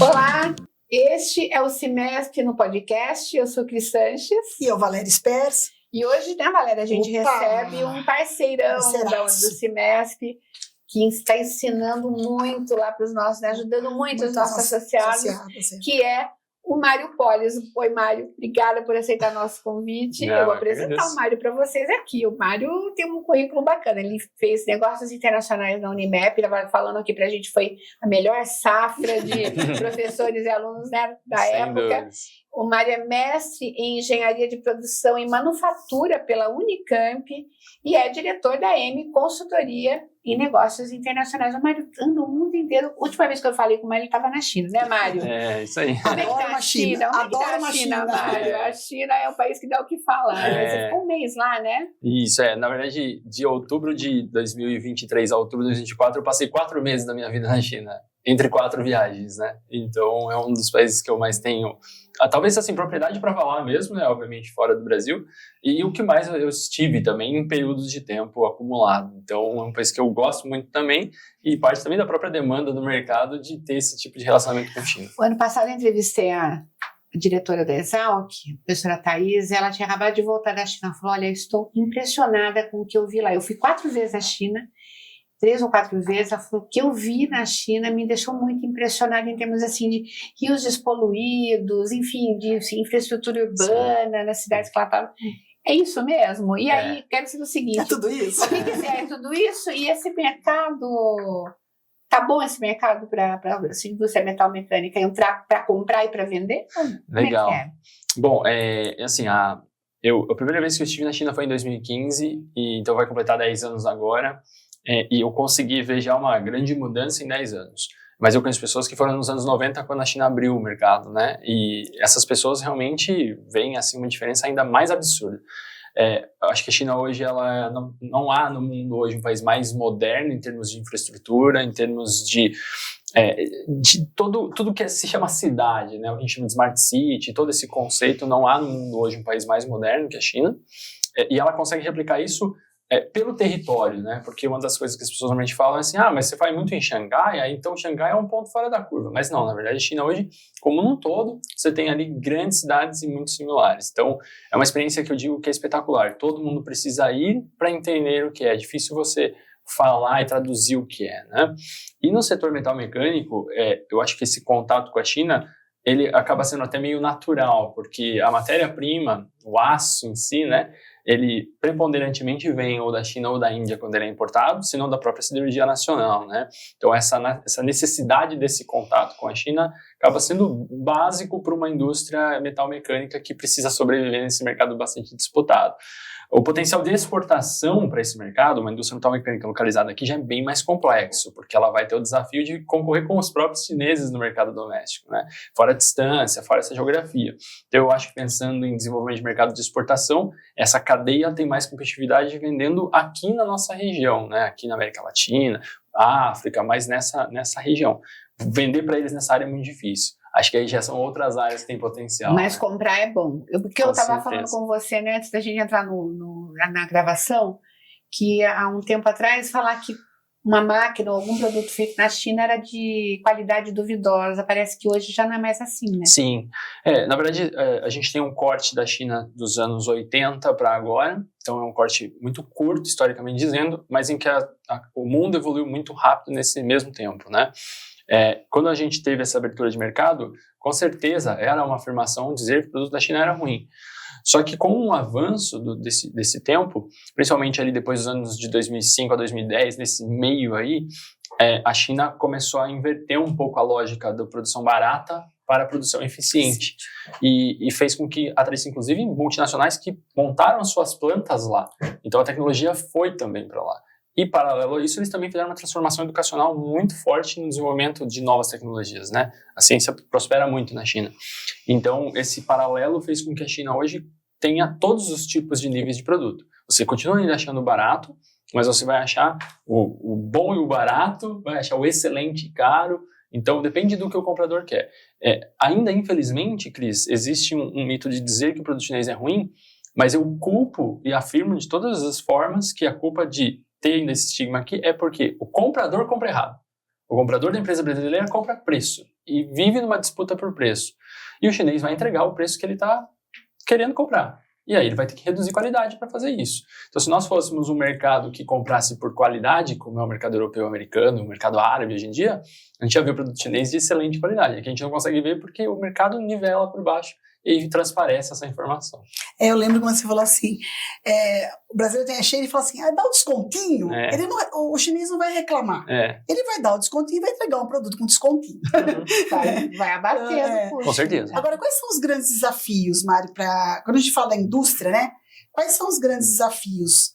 Olá, este é o Cimesp no podcast. Eu sou Cris Sanches. E eu, Valéria Spers. E hoje, né, Valéria, a gente recebe um parceirão do Cimesp que está ensinando muito lá para os nossos, né, ajudando muito os nossos associados, que é o Mário Polis. Oi, Mário, obrigada por aceitar nosso convite. Eu vou apresentar o Mário para vocês aqui. O Mário tem um currículo bacana, ele fez negócios internacionais na Unimap, ele estava falando aqui para a gente, foi a melhor safra de professores e alunos, né, da Sem época. dúvidas. O Mário é mestre em engenharia de produção e manufatura pela Unicamp e é diretor da M Consultoria em Negócios Internacionais. O Mário anda o mundo inteiro. A última vez que eu falei com o Mário, ele estava na China, né, Mário? É, isso aí. Como é que tá a China? Adoro a China, Mário? A China é um país que dá o que falar. Né? Você ficou um mês lá, né? Isso, na verdade, de outubro de 2023 a outubro de 2024, eu passei 4 meses da minha vida na China, entre 4 viagens, né? Então, é um dos países que eu mais tenho, talvez assim, propriedade para falar mesmo, né? Obviamente, fora do Brasil. E o que mais eu estive também em períodos de tempo acumulado. Então, é um país que eu gosto muito também e parte também da própria demanda do mercado de ter esse tipo de relacionamento com a China. O ano passado eu entrevistei a diretora da Exalc, a professora Thais, ela tinha acabado de voltar da China. Ela falou, olha, eu estou impressionada com o que eu vi lá. Eu fui 4 vezes à China, 3 ou 4 vezes, ela falou, o que eu vi na China me deixou muito impressionada em termos assim de rios despoluídos, enfim, de infraestrutura urbana. Sim. Nas cidades que ela estava. É isso mesmo? E aí, quero dizer o seguinte... É tudo isso? O que é tudo isso? E esse mercado... Tá bom esse mercado para a indústria metal mecânica entrar para comprar e para vender? Legal. Como é que é? Bom, assim, a primeira vez que eu estive na China foi em 2015, e então vai completar 10 anos agora, e eu consegui ver já uma grande mudança em 10 anos. Mas eu conheço pessoas que foram nos anos 90 quando a China abriu o mercado, né? E essas pessoas realmente veem assim, uma diferença ainda mais absurda. Acho que a China hoje, ela não há no mundo hoje um país mais moderno em termos de infraestrutura, em termos de tudo que se chama cidade, né? O que a gente chama de Smart City, todo esse conceito, não há no mundo hoje um país mais moderno que a China. E ela consegue replicar isso pelo território, né? Porque uma das coisas que as pessoas normalmente falam é assim, mas você vai muito em Xangai, aí então Xangai é um ponto fora da curva. Mas não, na verdade a China hoje, como num todo, você tem ali grandes cidades e muito similares. Então, é uma experiência que eu digo que é espetacular. Todo mundo precisa ir para entender o que é. É difícil você falar e traduzir o que é, né? E no setor metal mecânico, eu acho que esse contato com a China, ele acaba sendo até meio natural, porque a matéria-prima, o aço em si, né? Ele preponderantemente vem ou da China ou da Índia quando ele é importado, se não da própria siderurgia nacional, né? Então essa necessidade desse contato com a China acaba sendo básico para uma indústria metal-mecânica que precisa sobreviver nesse mercado bastante disputado. O potencial de exportação para esse mercado, uma indústria metal-mecânica localizada aqui, já é bem mais complexo, porque ela vai ter o desafio de concorrer com os próprios chineses no mercado doméstico, né? Fora a distância, fora essa geografia. Então, eu acho que pensando em desenvolvimento de mercado de exportação, essa cadeia tem mais competitividade vendendo aqui na nossa região, né? Aqui na América Latina, África, mas nessa região. Vender para eles nessa área é muito difícil. Acho que aí já são outras áreas que têm potencial. Mas né? Comprar é bom. Porque eu estava falando com você, né, antes da gente entrar na gravação, que há um tempo atrás falar que uma máquina ou algum produto feito na China era de qualidade duvidosa. Parece que hoje já não é mais assim, né? Sim. Na verdade, a gente tem um corte da China dos anos 80 para agora. Então, é um corte muito curto, historicamente dizendo, mas em que o mundo evoluiu muito rápido nesse mesmo tempo, né? Quando a gente teve essa abertura de mercado, com certeza era uma afirmação dizer que o produto da China era ruim. Só que com o avanço desse tempo, principalmente ali depois dos anos de 2005 a 2010, nesse meio aí, a China começou a inverter um pouco a lógica da produção barata para a produção eficiente. E fez com que atraísse, inclusive, multinacionais que montaram suas plantas lá. Então a tecnologia foi também para lá. E, paralelo a isso, eles também fizeram uma transformação educacional muito forte no desenvolvimento de novas tecnologias, né? A ciência prospera muito na China. Então, esse paralelo fez com que a China hoje tenha todos os tipos de níveis de produto. Você continua ainda achando barato, mas você vai achar o bom e o barato, vai achar o excelente e caro. Então, depende do que o comprador quer. Ainda, infelizmente, Cris, existe um mito de dizer que o produto chinês é ruim, mas eu culpo e afirmo de todas as formas que a culpa de ter ainda esse estigma aqui é porque o comprador compra errado. O comprador da empresa brasileira compra preço e vive numa disputa por preço. E o chinês vai entregar o preço que ele está querendo comprar. E aí ele vai ter que reduzir qualidade para fazer isso. Então, se nós fôssemos um mercado que comprasse por qualidade, como é o mercado europeu, americano, o mercado árabe hoje em dia, a gente já vê o produto chinês de excelente qualidade. Aqui a gente não consegue ver porque o mercado nivela por baixo e transparece essa informação. Eu lembro quando você falou assim, o brasileiro tem a cheia e fala assim, dá um descontinho, o chinês não vai reclamar. Ele vai dar o descontinho e vai entregar um produto com descontinho. Vai abater. Com certeza. Agora, quais são os grandes desafios, Mário, quando a gente fala da indústria, né? Quais são os grandes desafios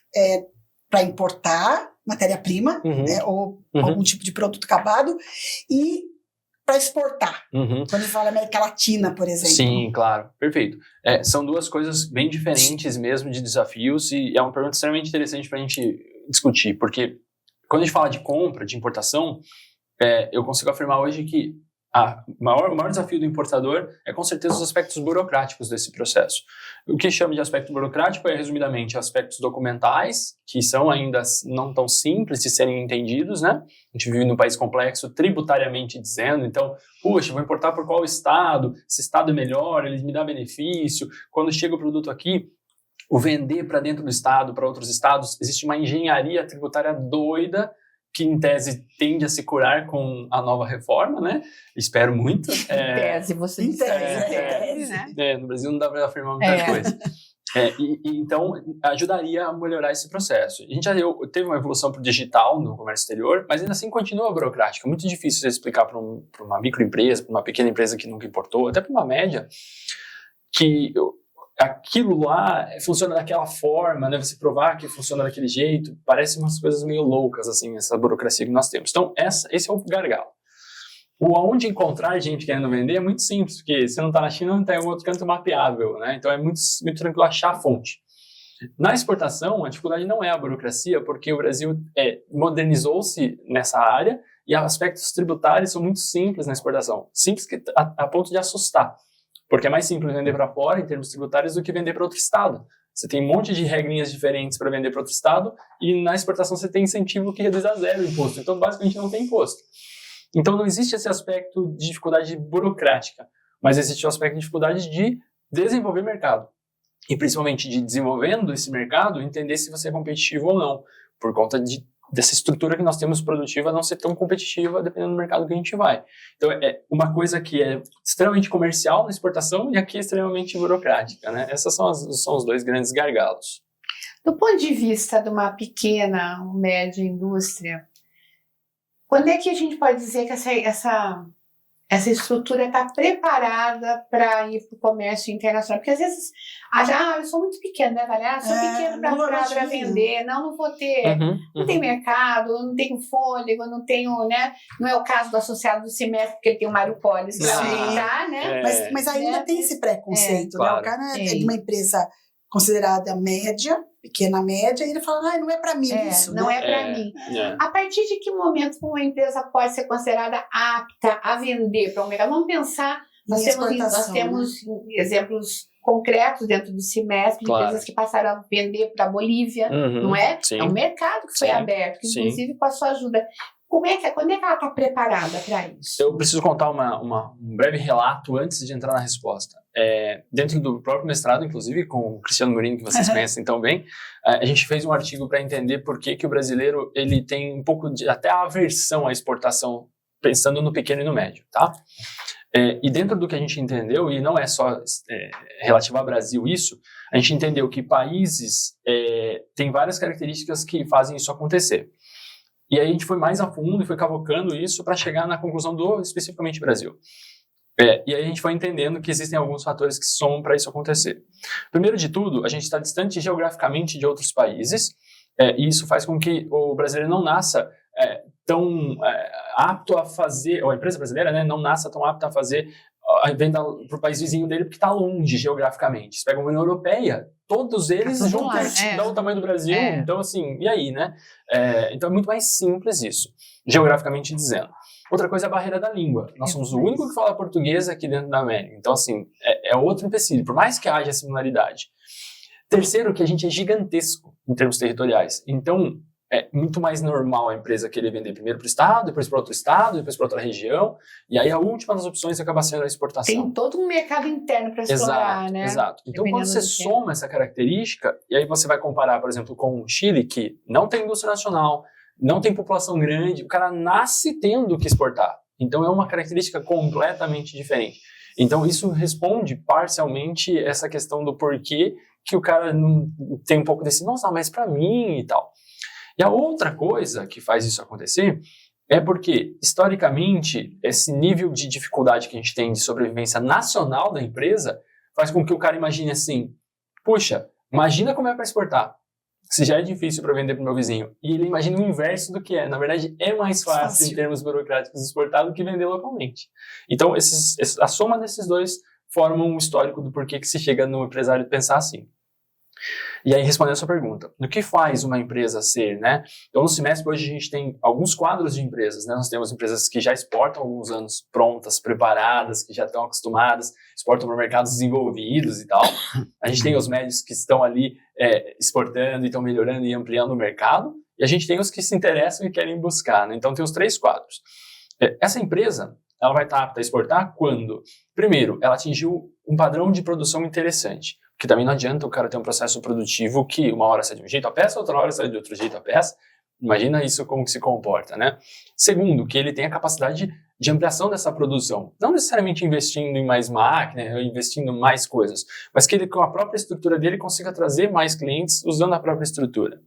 para importar matéria-prima, né, ou algum tipo de produto acabado, e para exportar, quando a gente fala América Latina, por exemplo? Sim, claro, perfeito. São duas coisas bem diferentes mesmo de desafios e é uma pergunta extremamente interessante para a gente discutir, porque quando a gente fala de compra, de importação, eu consigo afirmar hoje que o maior desafio do importador é com certeza os aspectos burocráticos desse processo. O que chama de aspecto burocrático é, resumidamente, aspectos documentais, que são ainda não tão simples de serem entendidos, né? A gente vive num país complexo, tributariamente dizendo, então, puxa, vou importar por qual estado, esse estado é melhor, ele me dá benefício, quando chega o produto aqui, o vender para dentro do estado, para outros estados, existe uma engenharia tributária doida, que em tese tende a se curar com a nova reforma, né? Espero muito. Em tese, você disse. Né? No Brasil não dá para afirmar muita coisa. Então, ajudaria a melhorar esse processo. A gente já teve uma evolução para o digital no comércio exterior, mas ainda assim continua burocrático. É muito difícil você explicar para uma microempresa, para uma pequena empresa que nunca importou, até para uma média, que aquilo lá funciona daquela forma, né? Você provar que funciona daquele jeito, parece umas coisas meio loucas, assim, essa burocracia que nós temos. Então, esse é o gargalo. Onde encontrar gente querendo vender é muito simples, porque se não está na China, não tem algum outro canto mapeável, né? Então, é muito, muito tranquilo achar a fonte. Na exportação, a dificuldade não é a burocracia, porque o Brasil modernizou-se nessa área e aspectos tributários são muito simples na exportação. Simples a ponto de assustar. Porque é mais simples vender para fora, em termos tributários, do que vender para outro estado. Você tem um monte de regrinhas diferentes para vender para outro estado e na exportação você tem incentivo que reduz a zero o imposto. Então, basicamente, não tem imposto. Então, não existe esse aspecto de dificuldade burocrática, mas existe o aspecto de dificuldade de desenvolver mercado. E, principalmente, de desenvolvendo esse mercado, entender se você é competitivo ou não, por conta dessa estrutura que nós temos produtiva não ser tão competitiva dependendo do mercado que a gente vai. Então, é uma coisa que é extremamente comercial na exportação e aqui é extremamente burocrática, né? Esses são os dois grandes gargalos. Do ponto de vista de uma pequena ou média indústria, quando é que a gente pode dizer que essa estrutura está preparada para ir para o comércio internacional? Porque às vezes, eu sou muito pequena, né, Valéria? Sou pequena para vender, não vou ter, não tem mercado, não tenho fôlego, não tenho, né? Não é o caso do associado do semestre, porque ele tem o Mário Polis para vender, né? Mas ainda tem esse preconceito, né? Claro. O cara é de uma empresa considerada média, pequena média, e ele fala, não é para mim isso. Não é para mim. A partir de que momento uma empresa pode ser considerada apta a vender para um mercado? Vamos pensar, nós temos exemplos concretos dentro do semestre, de empresas que passaram a vender para a Bolívia, não é? Sim. É um mercado que foi aberto, que inclusive com a sua ajuda. Quando é que ela está preparada para isso? Eu preciso contar um breve relato antes de entrar na resposta. Dentro do próprio mestrado, inclusive, com o Cristiano Murini, que vocês conhecem tão bem, a gente fez um artigo para entender por que o brasileiro ele tem um pouco de até aversão à exportação, pensando no pequeno e no médio, tá? E dentro do que a gente entendeu, e não é só relativo ao Brasil isso, a gente entendeu que países têm várias características que fazem isso acontecer. E aí a gente foi mais a fundo e foi cavocando isso para chegar na conclusão do especificamente Brasil. E aí a gente foi entendendo que existem alguns fatores que somam para isso acontecer. Primeiro de tudo, a gente está distante geograficamente de outros países, e isso faz com que o brasileiro não nasça tão apto a fazer, ou a empresa brasileira, né, não nasça tão apta a fazer a venda para o país vizinho dele porque está longe geograficamente. Você pega uma União Europeia, todos eles juntos dão o tamanho do Brasil, então assim, e aí, né? Então é muito mais simples isso, geograficamente dizendo. Outra coisa é a barreira da língua. Nós somos o único que fala português aqui dentro da América, então assim, é outro empecilho, por mais que haja similaridade. Terceiro, que a gente é gigantesco em termos territoriais, então é muito mais normal a empresa querer vender primeiro para o estado, depois para outro estado, depois para outra região, e aí a última das opções acaba sendo a exportação. Tem todo um mercado interno para explorar, né? Exato. Então, quando você soma essa característica, e aí você vai comparar, por exemplo, com o Chile, que não tem indústria nacional, não tem população grande, o cara nasce tendo que exportar. Então, é uma característica completamente diferente. Então, isso responde parcialmente essa questão do porquê que o cara não tem um pouco desse, nossa, mas para mim e tal. E a outra coisa que faz isso acontecer é porque, historicamente, esse nível de dificuldade que a gente tem de sobrevivência nacional da empresa faz com que o cara imagine assim, puxa, imagina como é para exportar, se já é difícil para vender para o meu vizinho. E ele imagina o inverso do que é. Na verdade, é mais fácil em termos burocráticos exportar do que vender localmente. Então, a soma desses dois forma um histórico do porquê que se chega no empresário pensar assim. E aí, respondendo a sua pergunta, no que faz uma empresa ser, né? Então, no Cimesp, hoje a gente tem alguns quadros de empresas, né? Nós temos empresas que já exportam há alguns anos prontas, preparadas, que já estão acostumadas, exportam para mercados desenvolvidos e tal. A gente tem os médios que estão ali exportando e estão melhorando e ampliando o mercado. E a gente tem os que se interessam e querem buscar, né? Então, tem os 3 quadros. Essa empresa, ela vai estar apta a exportar quando, primeiro, ela atingiu um padrão de produção interessante. Porque também não adianta o cara ter um processo produtivo que uma hora sai de um jeito a peça, outra hora sai de outro jeito a peça. Imagina isso como que se comporta, né? Segundo, que ele tem a capacidade de ampliação dessa produção. Não necessariamente investindo em mais máquina, ou investindo em mais coisas, mas que ele, com a própria estrutura dele, consiga trazer mais clientes usando a própria estrutura.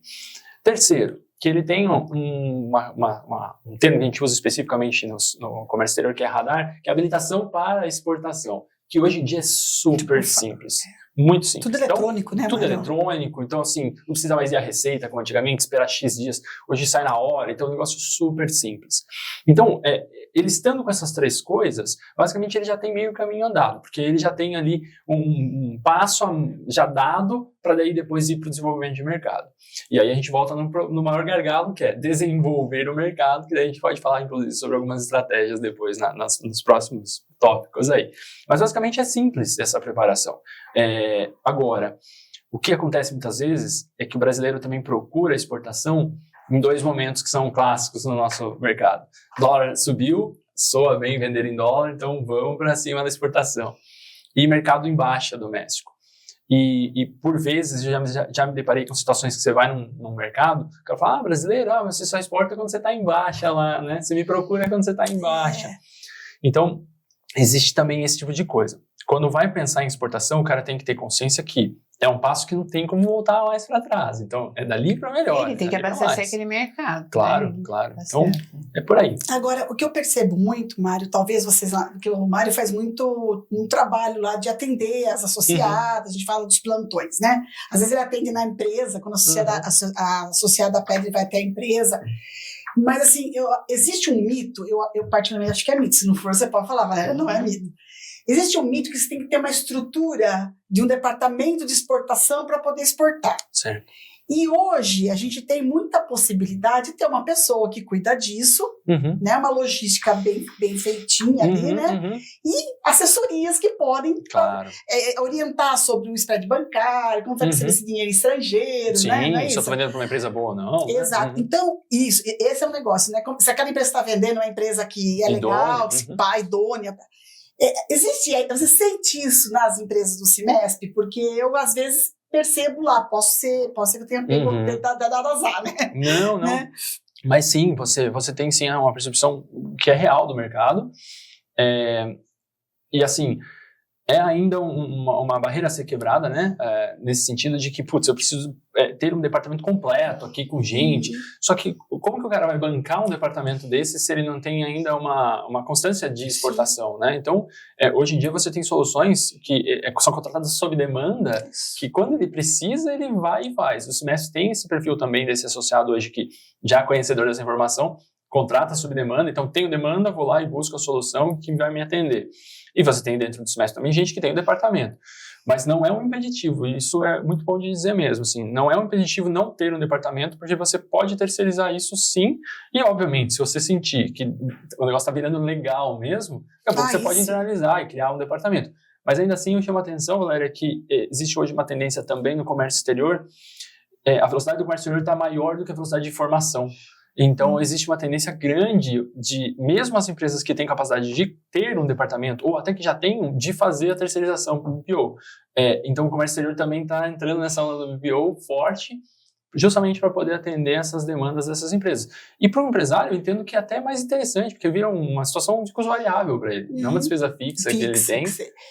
Terceiro, que ele tem um termo que a gente usa especificamente no comércio exterior, que é radar, que é habilitação para exportação, que hoje em dia é super simples. Muito simples. Tudo eletrônico, então, né? Tudo eletrônico. Então, assim, não precisa mais ir à receita, como antigamente, esperar X dias. Hoje sai na hora. Então, é um negócio super simples. Então, ele estando com essas 3 coisas, basicamente ele já tem meio caminho andado, porque ele já tem ali um passo já dado para daí depois ir para o desenvolvimento de mercado. E aí a gente volta no maior gargalo, que é desenvolver o mercado, que daí a gente pode falar, inclusive, sobre algumas estratégias depois nos próximos tópicos aí. Mas basicamente é simples essa preparação. Agora, o que acontece muitas vezes é que o brasileiro também procura a exportação em 2 momentos que são clássicos no nosso mercado. Dólar subiu, soa bem vender em dólar, então vamos para cima da exportação. E mercado em baixa doméstico. E por vezes, já me deparei com situações que você vai num mercado, o cara fala, brasileiro, você só exporta quando você está em baixa lá, né? Você me procura quando você está em baixa. Então, existe também esse tipo de coisa. Quando vai pensar em exportação, o cara tem que ter consciência que é um passo que não tem como voltar mais para trás. Então, é dali para melhor. Ele tem que abastecer aquele mercado. Claro, né? claro. Então, é por aí. Agora, o que eu percebo muito, Mário, talvez vocês... Porque o Mário faz muito um trabalho lá de atender as associadas, a gente fala dos plantões, né? Às vezes ele atende na empresa, quando a associada pede, ele vai até a empresa. Mas, assim, existe um mito, eu particularmente acho que é mito, se não for, você pode falar, Valéria, não é mito. Existe um mito que você tem que ter uma estrutura de um departamento de exportação para poder exportar. Certo. E hoje a gente tem muita possibilidade de ter uma pessoa que cuida disso, né, uma logística bem feitinha ali, né? E assessorias que podem orientar sobre o spread bancário, como receber esse dinheiro estrangeiro, sim, né? Não é se eu estou vendendo para uma empresa boa ou não. Exato. Né? Então, esse é um negócio, né? Se aquela empresa está vendendo uma empresa que é legal, que se pá, idônea. Você sente isso nas empresas do Cimesp? Porque eu, às vezes, percebo lá, pode ser que eu tenha pego dado azar, né? Não. Né? Mas sim, você tem sim uma percepção que é real do mercado. E assim, é ainda uma barreira a ser quebrada, né? Nesse sentido de que, eu preciso ter um departamento completo aqui com gente. Só que como que o cara vai bancar um departamento desse se ele não tem ainda uma constância de exportação, né? Então, hoje em dia você tem soluções que são contratadas sob demanda, que quando ele precisa, ele vai e faz. O Cimesp tem esse perfil também desse associado hoje que já é conhecedor dessa informação, contrata sob demanda, então tenho demanda, vou lá e busco a solução que vai me atender. E você tem dentro do Cimesp também gente que tem um departamento. Mas não é um impeditivo, e isso é muito bom de dizer mesmo, assim, não é um impeditivo não ter um departamento, porque você pode terceirizar isso sim, e obviamente, se você sentir que o negócio está virando legal mesmo, daqui a pouco você pode internalizar e criar um departamento. Mas ainda assim, eu chamo a atenção, Valéria, que existe hoje uma tendência também no comércio exterior a velocidade do comércio exterior está maior do que a velocidade de informação. Então, existe uma tendência grande de, mesmo as empresas que têm capacidade de ter um departamento, ou até que já tenham, de fazer a terceirização para o BPO. Então, o comércio exterior também está entrando nessa onda do BPO forte, justamente para poder atender essas demandas dessas empresas. E para o empresário, eu entendo que é até mais interessante, porque vira uma situação de custo variável para ele. Não é uma despesa fixa que ele tem.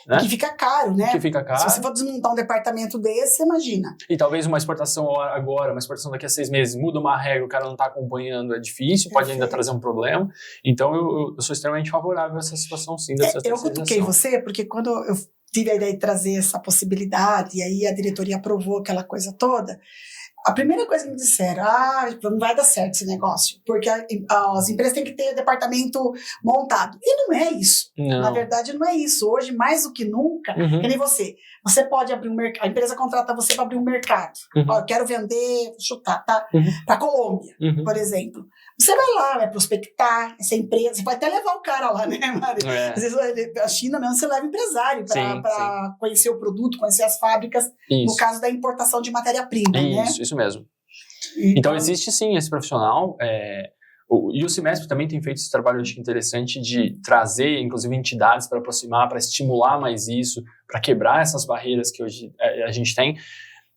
Né? Que fica caro, né? Que fica caro. Se você for desmontar um departamento desse, você imagina. E talvez uma exportação agora, uma exportação daqui a 6 meses, muda uma regra, o cara não está acompanhando, é difícil, pode ainda trazer um problema. Então, eu sou extremamente favorável a essa situação, sim, dessa terceirização. Eu cutuquei você, porque quando eu tive a ideia de trazer essa possibilidade, e aí a diretoria aprovou aquela coisa toda, a primeira coisa que me disseram, não vai dar certo esse negócio, porque as empresas têm que ter departamento montado. E não é isso. Não. Na verdade, não é isso. Hoje, mais do que nunca, que nem você. Você pode abrir um mercado, a empresa contrata você para abrir um mercado. Ó, eu quero vender, vou chutar, tá? Para a Colômbia, por exemplo. Você vai lá, vai prospectar essa empresa, você vai até levar o cara lá, né, Mari? Às vezes a China mesmo, você leva empresário para conhecer o produto, conhecer as fábricas, no caso da importação de matéria-prima, né? Isso mesmo. Então existe sim esse profissional, e o Cimesp também tem feito esse trabalho, acho que interessante, de trazer, inclusive, entidades para aproximar, para estimular mais isso, para quebrar essas barreiras que hoje a gente tem.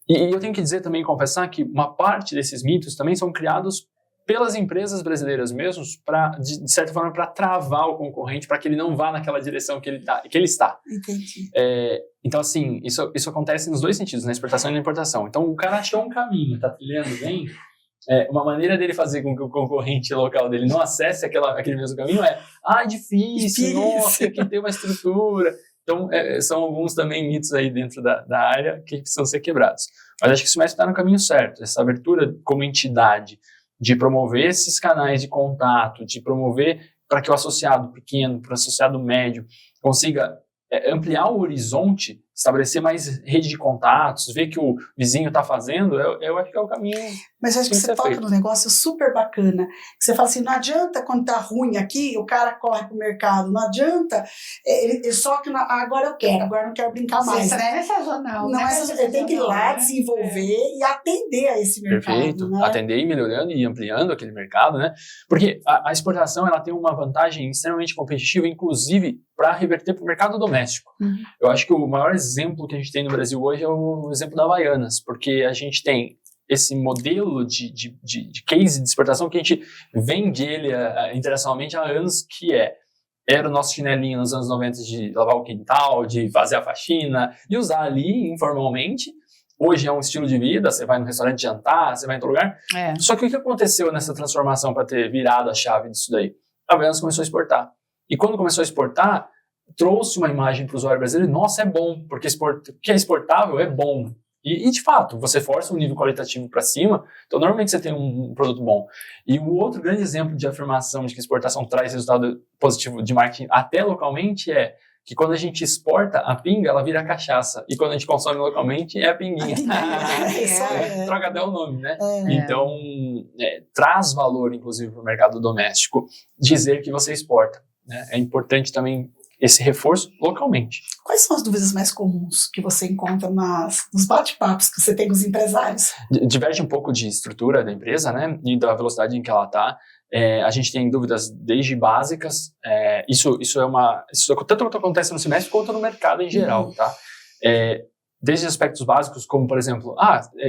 E eu tenho que dizer também, confessar, que uma parte desses mitos também são criados pelas empresas brasileiras mesmos, de certa forma, para travar o concorrente, para que ele não vá naquela direção que ele está. Entendi. Então, assim, isso acontece nos dois sentidos, na exportação e na importação. Então, o cara achou um caminho, está trilhando bem, uma maneira dele fazer com que o concorrente local dele não acesse aquele mesmo caminho difícil, nossa, aqui tem uma estrutura. Então, são alguns também mitos aí dentro da área que precisam ser quebrados. Mas acho que o Cimesp está no caminho certo, essa abertura como entidade, de promover esses canais de contato, de promover para que o associado pequeno, para o associado médio, consiga ampliar o horizonte, estabelecer mais rede de contatos, ver que o vizinho está fazendo, eu acho que é o caminho. Mas eu acho que você toca num negócio super bacana, que você fala assim, não adianta quando tá ruim aqui, o cara corre pro mercado, não adianta, ele só que agora eu quero, agora não quero brincar mais, né? Não é sazonal. Não é sazonal, ele tem que ir lá desenvolver e atender a esse mercado. Perfeito, né? Atender e melhorando e ampliando aquele mercado, né? Porque a exportação, ela tem uma vantagem extremamente competitiva, inclusive para reverter para o mercado doméstico. Eu acho que o maior exemplo que a gente tem no Brasil hoje é o exemplo da Havaianas, porque a gente tem esse modelo de case de exportação que a gente vende ele internacionalmente há anos, que era o nosso chinelinho nos anos 90 de lavar o quintal, de fazer a faxina, e usar ali informalmente. Hoje é um estilo de vida, você vai no restaurante jantar, você vai em outro lugar. Só que o que aconteceu nessa transformação para ter virado a chave disso daí? A Havaianas começou a exportar. E quando começou a exportar, trouxe uma imagem para o usuário brasileiro, nossa, é bom, porque o que é exportável é bom. E, de fato, você força um nível qualitativo para cima, então normalmente você tem um produto bom. E o outro grande exemplo de afirmação de que exportação traz resultado positivo de marketing até localmente é que quando a gente exporta a pinga, ela vira cachaça. E quando a gente consome localmente, é a pinguinha. Troca até o nome, né? Então, traz valor, inclusive, para o mercado doméstico, dizer que você exporta. Né? É importante também esse reforço localmente. Quais são as dúvidas mais comuns que você encontra nos bate-papos que você tem com os empresários? Diverge um pouco de estrutura da empresa, né, e da velocidade em que ela está. A gente tem dúvidas desde básicas. Isso tanto acontece no Cimesp quanto no mercado em geral, tá? Desde aspectos básicos, como, por exemplo,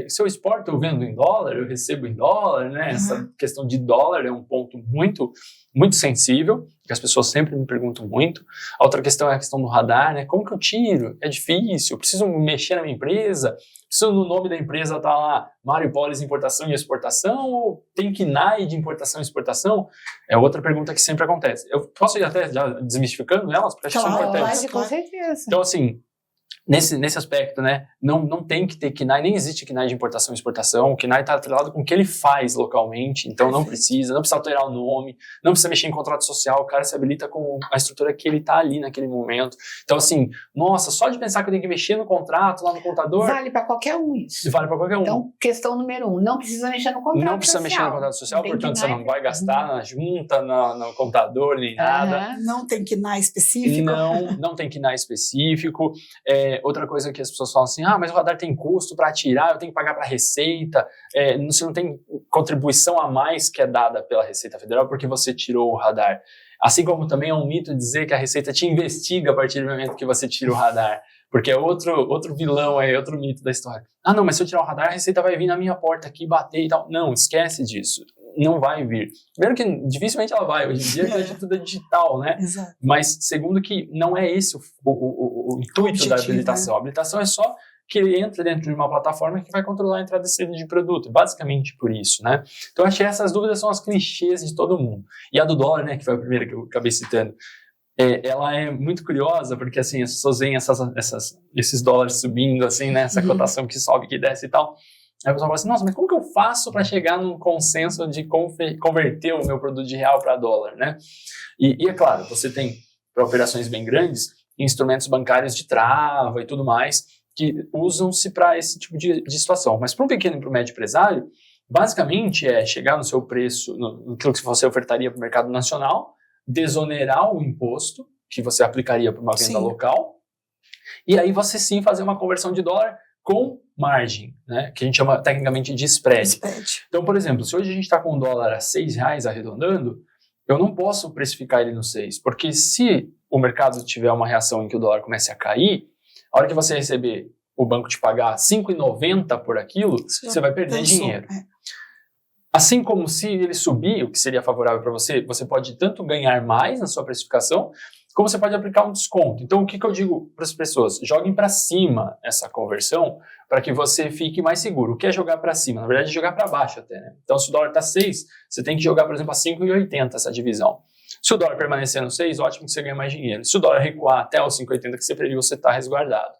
se eu exporto, eu vendo em dólar, eu recebo em dólar, né? Essa questão de dólar é um ponto muito, muito sensível, que as pessoas sempre me perguntam muito. A outra questão é a questão do radar, né? Como que eu tiro? É difícil, preciso mexer na minha empresa? Preciso no nome da empresa estar lá, Mário Polis Importação e Exportação, ou tem KNAI de Importação e Exportação? É outra pergunta que sempre acontece. Eu posso ir até já desmistificando elas, porque acho que são importantes. Com certeza. Então, assim, nesse aspecto, né, não tem que ter KNAI, nem existe KNAI de importação e exportação. O KNAI está atrelado com o que ele faz localmente, então não precisa alterar o nome, não precisa mexer em contrato social, o cara se habilita com a estrutura que ele está ali naquele momento. Então, assim, nossa, só de pensar que eu tenho que mexer no contrato, lá no contador... Vale para qualquer um isso. Vale para qualquer um. Então, questão número 1, não precisa mexer no contrato social. Não precisa mexer no contrato social, portanto, você não vai gastar na junta, no contador, nem nada. Não tem KNAI específico? Não tem KNAI específico. Outra coisa que as pessoas falam assim, mas o radar tem custo para tirar, eu tenho que pagar para a Receita, você não tem contribuição a mais que é dada pela Receita Federal porque você tirou o radar. Assim como também é um mito dizer que a Receita te investiga a partir do momento que você tira o radar, porque é outro vilão, outro mito da história. Não, mas se eu tirar o radar, a Receita vai vir na minha porta aqui, bater e tal. Não, esquece disso. Não vai vir. Primeiro que dificilmente ela vai, hoje em dia tudo é digital, né? Exato. Mas segundo que não é esse o intuito da habilitação. Né? A habilitação é só que ele entre dentro de uma plataforma que vai controlar a entrada e saída de produto, basicamente por isso, né? Então eu achei essas dúvidas são as clichês de todo mundo. E a do dólar, né, que foi a primeira que eu acabei citando, ela é muito curiosa, porque assim, as pessoas veem esses dólares subindo, assim, né, essa cotação que sobe, que desce e tal. Aí a pessoa fala assim, nossa, mas como que eu faço para chegar num consenso de converter o meu produto de real para dólar, né? E é claro, você tem, para operações bem grandes, instrumentos bancários de trava e tudo mais, que usam-se para esse tipo de situação. Mas para um pequeno e para um médio empresário, basicamente é chegar no seu preço, no que você ofertaria para o mercado nacional, desonerar o imposto que você aplicaria para uma venda local, e aí você sim fazer uma conversão de dólar com margem, né, que a gente chama tecnicamente de spread. Então, por exemplo, se hoje a gente está com o dólar a R$6 arredondando, eu não posso precificar ele no 6, porque se o mercado tiver uma reação em que o dólar comece a cair, a hora que você receber o banco te pagar R$5,90 por aquilo, você vai perder dinheiro. Assim como se ele subir, o que seria favorável para você, você pode tanto ganhar mais na sua precificação, como você pode aplicar um desconto. Então, o que eu digo para as pessoas? Joguem para cima essa conversão para que você fique mais seguro. O que é jogar para cima? Na verdade, é jogar para baixo até, né? Então, se o dólar está 6, você tem que jogar, por exemplo, a 5,80 essa divisão. Se o dólar permanecer no 6, ótimo que você ganha mais dinheiro. Se o dólar recuar até os 5,80 que você previu, você está resguardado.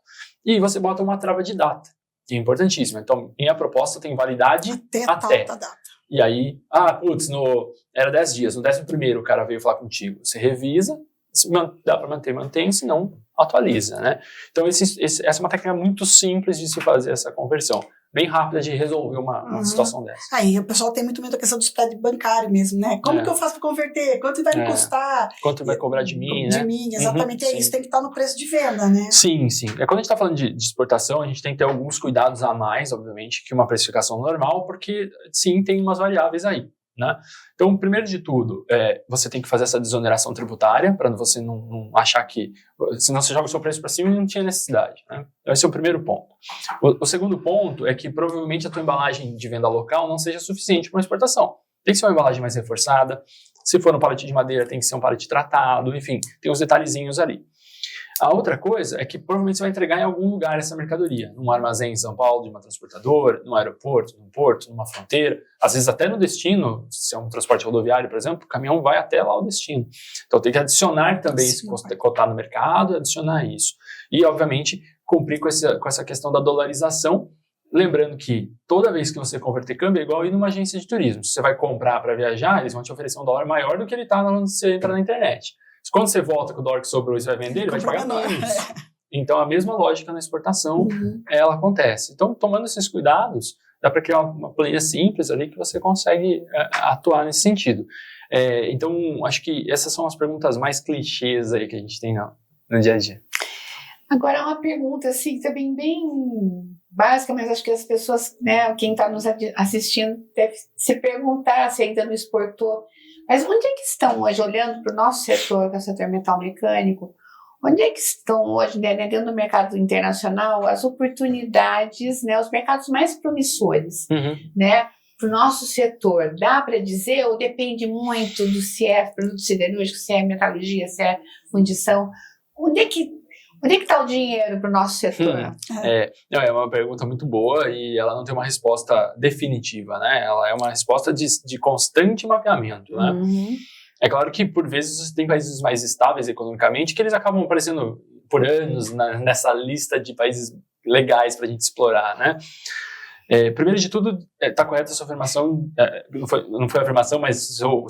E você bota uma trava de data, que é importantíssima. Então, minha proposta tem validade até. Data. E aí, era 10 dias, no 11º o cara veio falar contigo. Você revisa, se dá para manter, mantém, se não, atualiza, né? Então, essa é uma técnica muito simples de se fazer essa conversão. Bem rápida de resolver uma situação dessa. Aí o pessoal tem muito medo da questão do spread bancário mesmo, né? Como que eu faço para converter? Quanto vai me custar? Quanto vai cobrar de mim, né? De mim, exatamente. Isso tem que estar no preço de venda, né? Sim. Quando a gente está falando de exportação, a gente tem que ter alguns cuidados a mais, obviamente, que uma precificação normal, porque sim, tem umas variáveis aí, né? Então, primeiro de tudo, você tem que fazer essa desoneração tributária para você não achar que, senão você joga o seu preço para cima e não tinha necessidade, né? Esse é o primeiro ponto. O segundo ponto é que provavelmente a tua embalagem de venda local não seja suficiente para uma exportação. Tem que ser uma embalagem mais reforçada. Se for um palete de madeira, tem que ser um palete tratado, enfim, tem uns detalhezinhos ali. A outra coisa é que provavelmente você vai entregar em algum lugar essa mercadoria, num armazém em São Paulo de uma transportadora, num aeroporto, num porto, numa fronteira, às vezes até no destino, se é um transporte rodoviário, por exemplo, o caminhão vai até lá o destino. Então tem que adicionar também, cotar no mercado, adicionar isso. E, obviamente, cumprir com essa questão da dolarização, lembrando que toda vez que você converter câmbio é igual ir numa agência de turismo. Se você vai comprar para viajar, eles vão te oferecer um dólar maior do que ele está quando você entra na internet. Quando você volta com o dólar que sobrou e você vai vender, ele vai te pagar menos. Então, a mesma lógica na exportação, ela acontece. Então, tomando esses cuidados, dá para criar uma planilha simples ali que você consegue atuar nesse sentido. Então, acho que essas são as perguntas mais clichês aí que a gente tem no dia a dia. Agora, uma pergunta, assim, também bem básica, mas acho que as pessoas, né, quem está nos assistindo deve se perguntar se ainda não exportou. Mas onde é que estão hoje, olhando para o nosso setor, que é o setor metal mecânico, onde é que estão hoje, né, dentro do mercado internacional, as oportunidades, né, os mercados mais promissores, né, para o nosso setor? Dá para dizer ou depende muito do se é produto siderúrgico, se é metalurgia, se é fundição? Onde é que está o dinheiro para o nosso setor? É uma pergunta muito boa e ela não tem uma resposta definitiva, né? Ela é uma resposta de constante mapeamento, né? É claro que, por vezes, tem países mais estáveis economicamente que eles acabam aparecendo por anos nessa lista de países legais para a gente explorar, né? Primeiro de tudo, está correta a sua afirmação, não foi afirmação, mas sua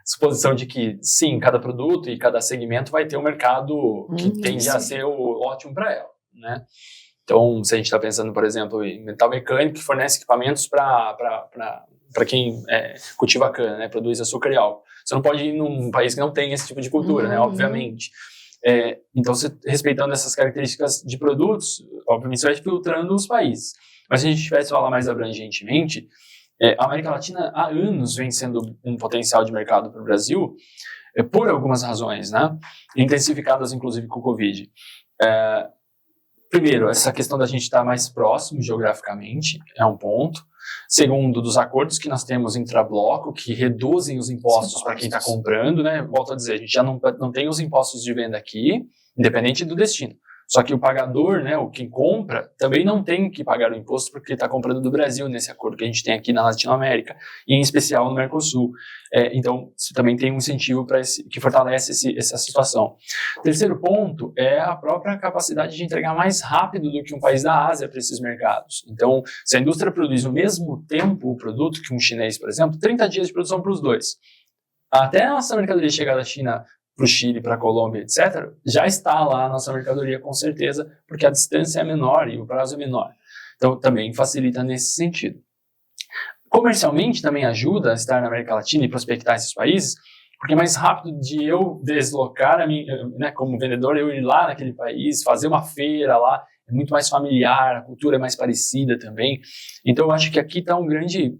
suposição de que, sim, cada produto e cada segmento vai ter um mercado que tende a ser ótimo para ela, né? Então, se a gente está pensando, por exemplo, em metal mecânico, que fornece equipamentos para quem cultiva cana, né, produz açúcar e álcool. Você não pode ir num país que não tem esse tipo de cultura, né, obviamente. Então, você respeitando essas características de produtos, obviamente você vai filtrando os países. Mas se a gente tivesse falar mais abrangentemente, a América Latina há anos vem sendo um potencial de mercado para o Brasil, por algumas razões, né? Intensificadas inclusive com o Covid. Primeiro, essa questão da gente estar mais próximo geograficamente é um ponto. Segundo, dos acordos que nós temos intra-bloco, que reduzem os impostos para quem está comprando, né? Volto a dizer, a gente já não tem os impostos de venda aqui, independente do destino. Só que o pagador, né, quem compra, também não tem que pagar o imposto porque está comprando do Brasil nesse acordo que a gente tem aqui na Latinoamérica, e em especial no Mercosul. Então, você também tem um incentivo que fortalece essa situação. Terceiro ponto é a própria capacidade de entregar mais rápido do que um país da Ásia para esses mercados. Então, se a indústria produz no mesmo tempo o produto que um chinês, por exemplo, 30 dias de produção para os dois. Até a nossa mercadoria chegar da China para o Chile, para a Colômbia, etc., já está lá a nossa mercadoria com certeza, porque a distância é menor e o prazo é menor. Então, também facilita nesse sentido. Comercialmente, também ajuda a estar na América Latina e prospectar esses países, porque é mais rápido de eu deslocar a minha, né, como vendedor, eu ir lá naquele país, fazer uma feira lá, é muito mais familiar, a cultura é mais parecida também. Então, eu acho que aqui está um grande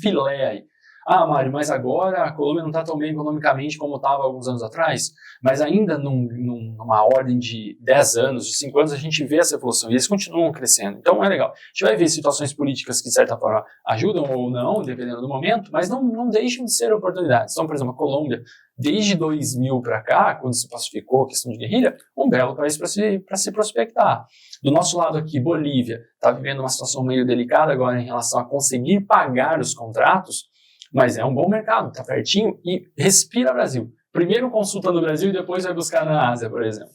filé aí. Mário, mas agora a Colômbia não está tão bem economicamente como estava alguns anos atrás, mas ainda numa ordem de 10 anos, de 5 anos, a gente vê essa evolução e eles continuam crescendo. Então é legal. A gente vai ver situações políticas que, de certa forma, ajudam ou não, dependendo do momento, mas não deixam de ser oportunidades. Então, por exemplo, a Colômbia, desde 2000 para cá, quando se pacificou a questão de guerrilha, um belo país para se prospectar. Do nosso lado aqui, Bolívia, está vivendo uma situação meio delicada agora em relação a conseguir pagar os contratos, mas é um bom mercado, está pertinho e respira Brasil. Primeiro consulta no Brasil e depois vai buscar na Ásia, por exemplo.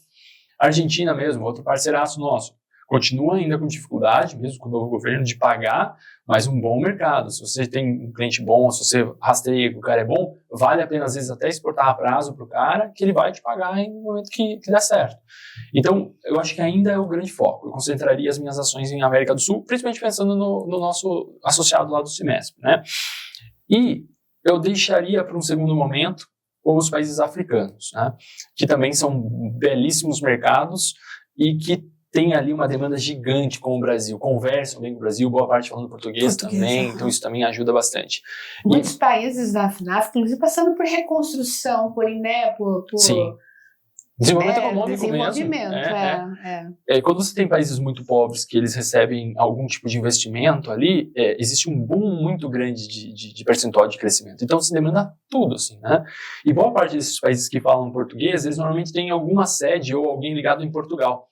Argentina mesmo, outro parceiraço nosso. Continua ainda com dificuldade, mesmo com o novo governo, de pagar, mas um bom mercado. Se você tem um cliente bom, se você rastreia que o cara é bom, vale a pena às vezes até exportar a prazo para o cara, que ele vai te pagar no momento que der certo. Então, eu acho que ainda é o grande foco. Eu concentraria as minhas ações em América do Sul, principalmente pensando no nosso associado lá do Cimesp, né? E eu deixaria para um segundo momento os países africanos, né, que também são belíssimos mercados e que tem ali uma demanda gigante com o Brasil, conversam bem com o Brasil, boa parte falando português também, então isso também ajuda bastante. Muitos países da África, inclusive, passando por reconstrução, por Sim. Desenvolvimento econômico desenvolvimento mesmo. Quando você tem países muito pobres que eles recebem algum tipo de investimento ali, existe um boom muito grande de percentual de crescimento. Então, se demanda tudo, assim, né? E boa parte desses países que falam português, eles normalmente têm alguma sede ou alguém ligado em Portugal.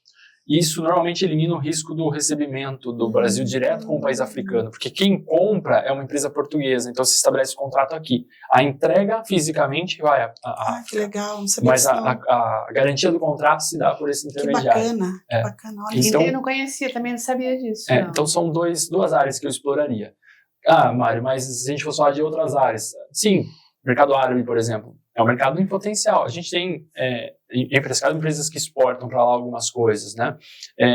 E isso normalmente elimina o risco do recebimento do Brasil direto com o país africano, porque quem compra é uma empresa portuguesa, então se estabelece o contrato aqui. A entrega fisicamente vai que legal, não sabia mas a garantia do contrato se dá por esse intermediário. Que bacana. Olha, então, eu não conhecia, também não sabia disso. Então são duas áreas que eu exploraria. Mário, mas se a gente for falar de outras áreas, sim, mercado árabe, por exemplo, é um mercado em potencial. A gente tem empresas que exportam para lá algumas coisas, né?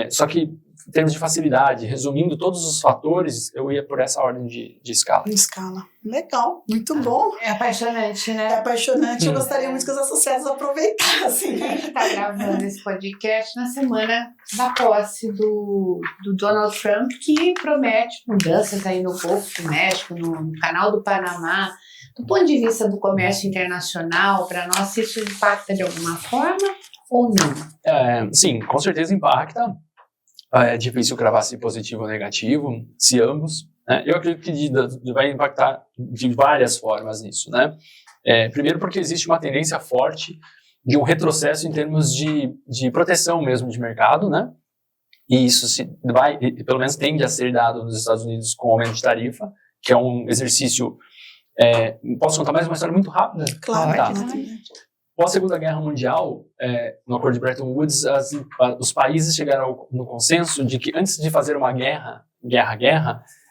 Só que, em termos de facilidade, resumindo todos os fatores, eu ia por essa ordem de escala. De escala. Legal, muito bom. É apaixonante, né? É apaixonante. Eu gostaria muito que os associados aproveitassem. A gente está gravando esse podcast na semana da posse do Donald Trump, que promete mudanças aí no Golfo do México, no Canal do Panamá. Do ponto de vista do comércio internacional, para nós, isso impacta de alguma forma ou não? Sim, com certeza impacta. É difícil cravar se positivo ou negativo, se ambos. Né? Eu acredito que vai impactar de várias formas nisso. Né? Primeiro porque existe uma tendência forte de um retrocesso em termos de proteção mesmo de mercado, né? E isso pelo menos tende a ser dado nos Estados Unidos com aumento de tarifa, que é um exercício... posso contar mais uma história muito rápida? Claro. Pós Segunda Guerra Mundial, no acordo de Bretton Woods, os países chegaram no consenso de que antes de fazer uma guerra,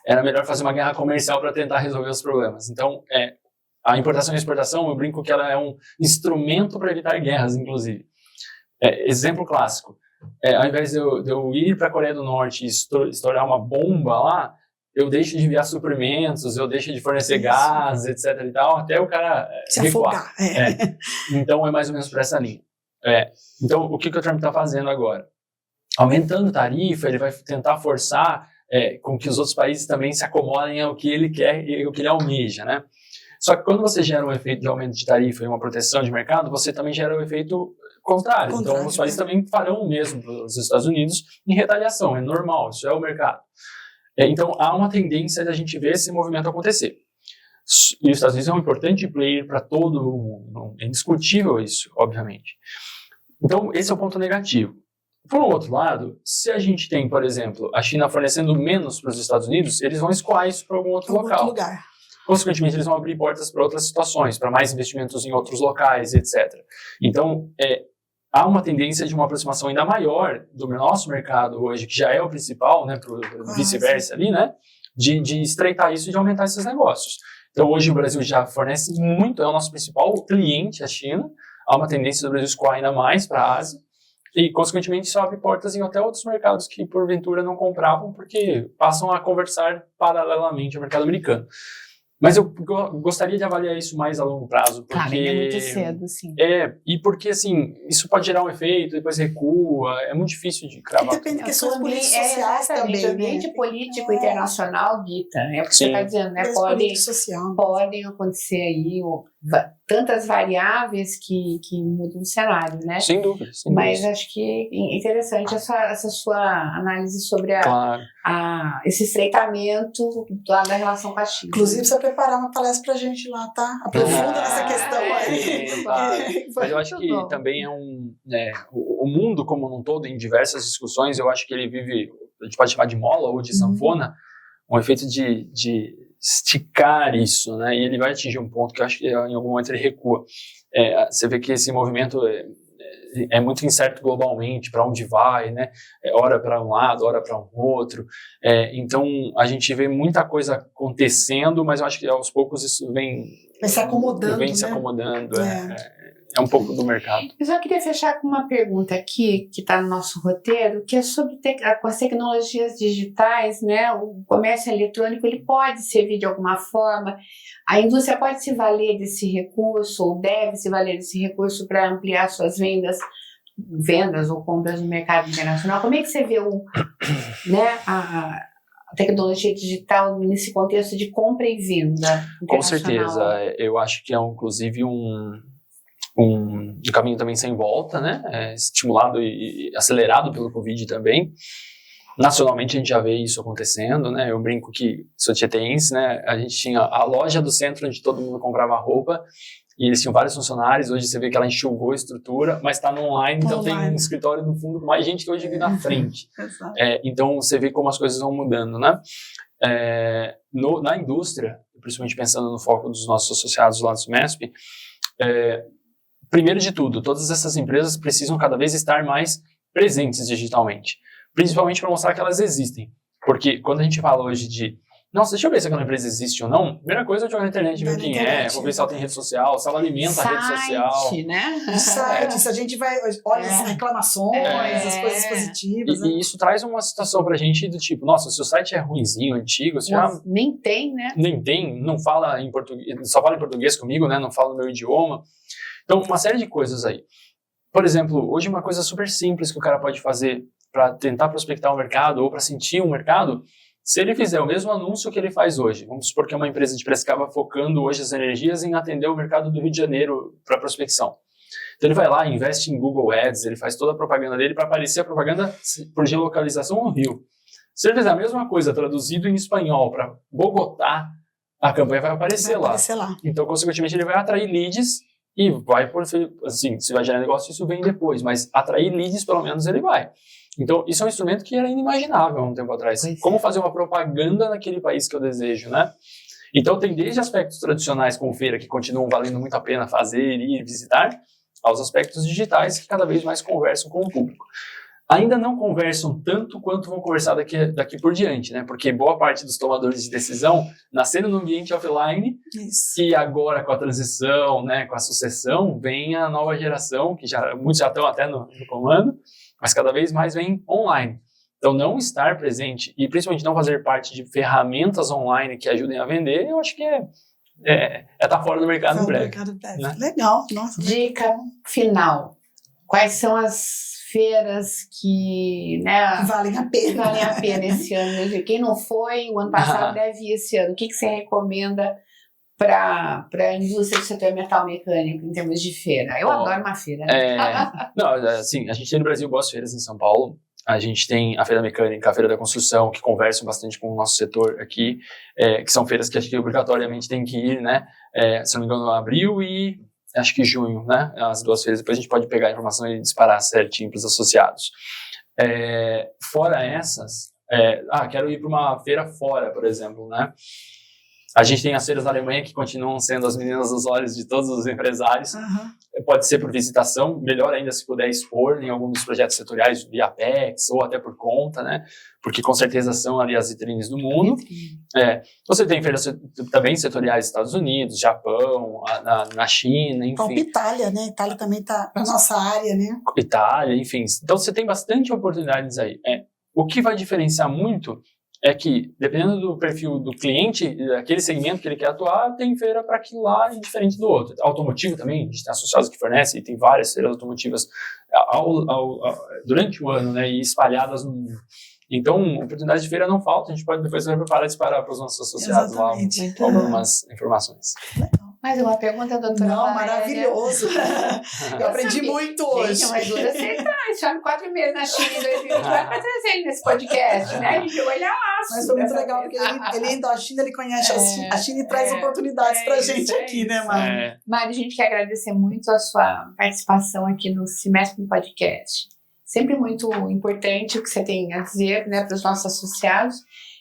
era melhor fazer uma guerra comercial para tentar resolver os problemas. Então, a importação e exportação, eu brinco que ela é um instrumento para evitar guerras, inclusive. Exemplo clássico, ao invés de eu ir para a Coreia do Norte e estourar uma bomba lá, eu deixo de enviar suprimentos, eu deixo de fornecer gás, etc. e tal, até o cara se afogar. Então, é mais ou menos por essa linha. Então, o que o Trump está fazendo agora? Aumentando tarifa, ele vai tentar forçar com que os outros países também se acomodem ao que ele quer e ao que ele almeja, né? Só que quando você gera um efeito de aumento de tarifa e uma proteção de mercado, você também gera o efeito contrário. Então, os países também farão o mesmo para os Estados Unidos em retaliação. É normal, isso é o mercado. Então, há uma tendência de a gente ver esse movimento acontecer. E os Estados Unidos é um importante player para todo o mundo. É indiscutível isso, obviamente. Então, esse é o ponto negativo. Por um outro lado, se a gente tem, por exemplo, a China fornecendo menos para os Estados Unidos, eles vão escoar isso para algum outro local. Consequentemente, eles vão abrir portas para outras situações, para mais investimentos em outros locais, etc. Então, há uma tendência de uma aproximação ainda maior do nosso mercado hoje, que já é o principal, né, vice-versa ali, né, de estreitar isso e de aumentar esses negócios. Então, hoje o Brasil já fornece muito, é o nosso principal cliente, a China. Há uma tendência do Brasil escoar ainda mais para a Ásia. E, consequentemente, isso abre portas em até outros mercados que, porventura, não compravam, porque passam a conversar paralelamente ao mercado americano. Mas eu gostaria de avaliar isso mais a longo prazo, porque... é muito cedo, sim. E porque, assim, isso pode gerar um efeito, depois recua, é muito difícil de cravar. Depende de questões políticas sociais também, o ambiente político internacional dita, é o que você está dizendo, né? Podem acontecer aí tantas variáveis que mudam o cenário, né? Sem dúvida. Mas acho que é interessante essa sua análise sobre esse estreitamento da relação com a China. Inclusive, precisa preparar uma palestra pra gente lá, tá? Aprofunda nessa questão aí. Mas eu acho que também o mundo como um todo, em diversas discussões, eu acho que ele vive, a gente pode chamar de mola ou de sanfona, um efeito de esticar isso, né? E ele vai atingir um ponto que eu acho que em algum momento ele recua. Você vê que esse movimento é muito incerto globalmente, para onde vai, né? Hora para um lado, hora para um outro. Então, a gente vê muita coisa acontecendo, mas eu acho que aos poucos isso vem se acomodando, se acomodando. É um pouco do mercado. Eu só queria fechar com uma pergunta aqui, que está no nosso roteiro, que é sobre com as tecnologias digitais, né? O comércio eletrônico, ele pode servir de alguma forma, a indústria pode se valer desse recurso, ou deve se valer desse recurso para ampliar suas vendas ou compras no mercado internacional. Como é que você vê a tecnologia digital nesse contexto de compra e venda internacional? Com certeza. Eu acho que é, inclusive, um caminho também sem volta, né? Estimulado e acelerado pelo Covid também. Nacionalmente a gente já vê isso acontecendo, né? Eu brinco que sou tietense, né? A gente tinha a loja do centro onde todo mundo comprava roupa e eles tinham vários funcionários. Hoje você vê que ela enxugou a estrutura, mas está no online, então tem um escritório no fundo com mais gente que hoje vive na frente. Então você vê como as coisas vão mudando, né? Na indústria, principalmente pensando no foco dos nossos associados lá do SUMESP, primeiro de tudo, todas essas empresas precisam cada vez estar mais presentes digitalmente, principalmente para mostrar que elas existem. Porque quando a gente fala hoje de, nossa, deixa eu ver se aquela empresa existe ou não, a primeira coisa é jogar na internet, ver quem vou ver se ela tem rede social, se ela alimenta a rede social. Né? Site, se a gente vai, olha as reclamações, as coisas positivas. E isso traz uma situação pra gente do tipo, nossa, se o site é ruinzinho, antigo, você já... Nem tem, né? Nem tem, não fala em português, só fala em português comigo, né? Não fala no meu idioma. Então, uma série de coisas aí. Por exemplo, hoje uma coisa super simples que o cara pode fazer para tentar prospectar um mercado ou para sentir um mercado, se ele fizer o mesmo anúncio que ele faz hoje, vamos supor que é uma empresa de Piracicaba focando hoje as energias em atender o mercado do Rio de Janeiro para prospecção. Então ele vai lá, investe em Google Ads, ele faz toda a propaganda dele para aparecer a propaganda por geolocalização no Rio. Se ele fizer a mesma coisa traduzido em espanhol para Bogotá, a campanha vai aparecer lá. Então, consequentemente, ele vai atrair leads e vai, assim, se vai gerar negócio, isso vem depois, mas atrair leads, pelo menos, ele vai. Então, isso é um instrumento que era inimaginável há um tempo atrás. Como fazer uma propaganda naquele país que eu desejo, né? Então, tem desde aspectos tradicionais, como feira, que continuam valendo muito a pena fazer, ir visitar, aos aspectos digitais que cada vez mais conversam com o público. Ainda não conversam tanto quanto vão conversar daqui por diante, né? Porque boa parte dos tomadores de decisão nasceram no ambiente offline e agora com a transição, né, com a sucessão, vem a nova geração, que muitos já estão até no comando, mas cada vez mais vem online. Então, não estar presente e principalmente não fazer parte de ferramentas online que ajudem a vender, eu acho que é estar fora do mercado breve. Né? Legal. Nossa. Dica final. quais são as feiras que, né, valem a pena esse ano. Quem não foi, o ano passado deve ir esse ano. O que você recomenda para a indústria do setor metal mecânico em termos de feira? Eu adoro uma feira. Né? Não, assim, a gente tem no Brasil boas feiras em São Paulo. A gente tem a Feira Mecânica, a Feira da Construção, que conversam bastante com o nosso setor aqui, que são feiras que acho que obrigatoriamente tem que ir, né? Se não me engano, abril e acho que junho, né? As duas feiras. Depois a gente pode pegar a informação e disparar certinho para os associados. Fora essas, quero ir para uma feira fora, por exemplo, né? A gente tem as feiras na Alemanha que continuam sendo as meninas dos olhos de todos os empresários. Pode ser por visitação, melhor ainda se puder expor em algum dos projetos setoriais via Apex ou até por conta, né? Porque com certeza são ali as vitrines do mundo. Você tem feiras também setoriais nos Estados Unidos, Japão, na China, enfim. Própria Itália, né? Itália também está na nossa área, né? Itália, enfim. Então você tem bastante oportunidades aí. O que vai diferenciar muito é que, dependendo do perfil do cliente, daquele segmento que ele quer atuar, tem feira para aquilo lá diferente do outro. Automotivo também, a gente tem associados que fornecem, e tem várias feiras automotivas durante o ano, né, e espalhadas no mundo. Então, oportunidades de feira não faltam, a gente pode depois preparar e disparar para os nossos associados. Exatamente. Lá algumas informações. Mais uma pergunta, doutora? Não, maravilhoso. Eu aprendi muito hoje. Gente, mas dura chame 4 meses na China em 2020, vai pra trazer ele nesse podcast, né? A gente vai olhar laço. Mas foi muito legal, porque ele indo à China, ele conhece a China e traz oportunidades pra gente aqui, né, Mari? Mari, a gente quer agradecer muito a sua participação aqui no Semestre no Podcast. Sempre muito importante o que você tem a dizer, né, para os nossos associados.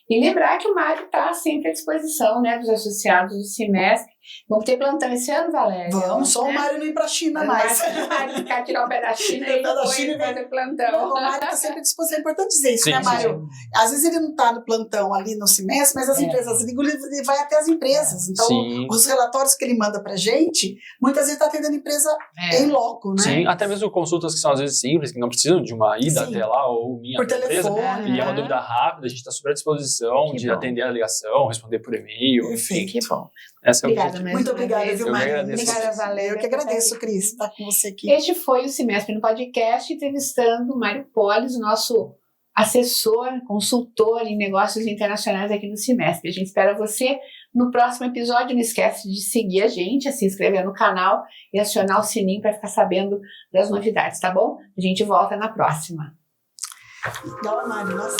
E lembrar que o Mário está sempre à disposição, né, dos associados do semestre. Vamos ter plantão esse ano, Valéria? Vamos, só o Mário não ir para a China mais. O Mário ficar tirar o pé da China e depois fazer plantão. Não, o Mário está sempre à disposição. É importante dizer isso, sim, né, Mário? Sim. Às vezes ele não está no plantão ali no semestre, mas as empresas ligam, ele vai até as empresas. Então, os relatórios que ele manda para a gente, muitas vezes está atendendo empresa em loco, né? Sim, até mesmo consultas que são às vezes simples, que não precisam de uma ida até lá, ou minha por empresa. Telefone, e é uma dúvida rápida, a gente está super à disposição de atender a ligação, responder por e-mail. Enfim, que bom. Obrigada, muito obrigada, viu, Maria? Obrigada, Valéria. Eu que agradeço, Cris, estar com você aqui. Este foi o Semestre no Podcast, entrevistando o Mário Polis, o nosso assessor, consultor em negócios internacionais aqui no Semestre. A gente espera você no próximo episódio. Não esquece de seguir a gente, se inscrever no canal e acionar o sininho para ficar sabendo das novidades, tá bom? A gente volta na próxima. Legal, Mário. Nossa.